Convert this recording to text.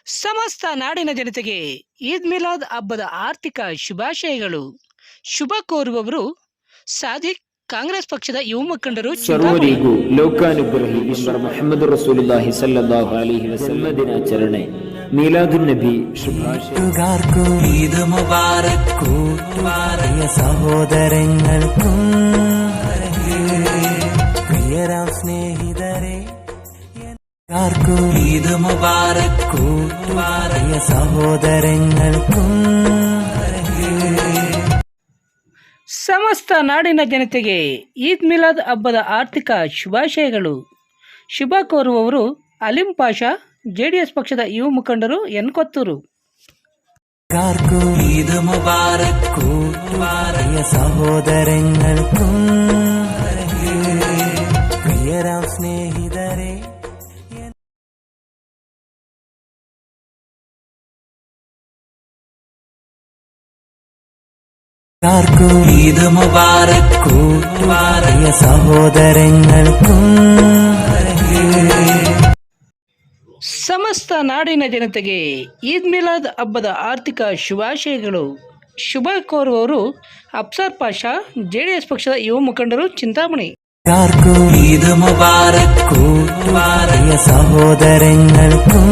ಸಮಸ್ತ ನಾಡಿನ ಜನತೆಗೆ ಈದ್ ಮಿಲಾದ್ ಹಬ್ಬದ ಆರ್ಥಿಕ ಶುಭಾಶಯಗಳು. ಶುಭ ಕೋರುವವರು ಸಾದಿಕ್, ಕಾಂಗ್ರೆಸ್ ಪಕ್ಷದ ಯುವ ಮುಖಂಡರು. ಸರ್ವರಿಗೂ ಲೋಕಾನುಗ್ರಹಿ ಮುಹಮ್ಮದ್ ರಸೂಲುಲ್ಲಾಹಿ ಸಲ್ಲಲ್ಲಾಹು ಅಲೈಹಿ ವಸಲ್ಲಂ ದಿನಾಚರಣೆ ಮೀಲಾದುನ್ ನಬಿ ശുഭാശയങ്ങൾക്കും ഈദ് മുബാരക് കൂട്ടുകാരിയ സഹോദരങ്ങൾക്കും പ്രിയരാം സ്നേഹിതരെ ഈദ് മുബാരക് കൂട്ടുകാരിയ സഹോദരങ്ങൾക്കും. ಸಮಸ್ತ ನಾಡಿನ ಜನತೆಗೆ ಈದ್ ಮಿಲಾದ್ ಹಬ್ಬದ ಆರ್ಥಿಕ ಶುಭಾಶಯಗಳು. ಶುಭ ಕೋರುವವರು ಅಲಿಂ ಪಾಷಾ, ಜೆಡಿಎಸ್ ಪಕ್ಷದ ಯುವ ಮುಖಂಡರು, ಎನ್ಕೊತ್ತೂರು. ഈദ് മുബാരക് കൂട്ടുകാരിയ സഹോദരങ്ങൾക്കും പ്രിയരാം സ്നേഹിതരെ ഈദ് മുബാരക് കൂട്ടുകാരിയ സഹോദരങ്ങൾക്കും. ಸಮಸ್ತ ನಾಡಿನ ಜನತೆಗೆ ಈದ್ ಮಿಲಾದ್ ಹಬ್ಬದ ಆರ್ಥಿಕ ಶುಭಾಶಯಗಳು. ಶುಭ ಕೋರುವವರು ಅಫ್ಸರ್ ಪಾಷಾ, ಜೆಡಿಎಸ್ ಪಕ್ಷದ ಯುವ ಮುಖಂಡರು, ಚಿಂತಾಮಣಿ. ഈദ് മുബാരക് കൂട്ടുകാരിയ സഹോദരങ്ങൾക്കും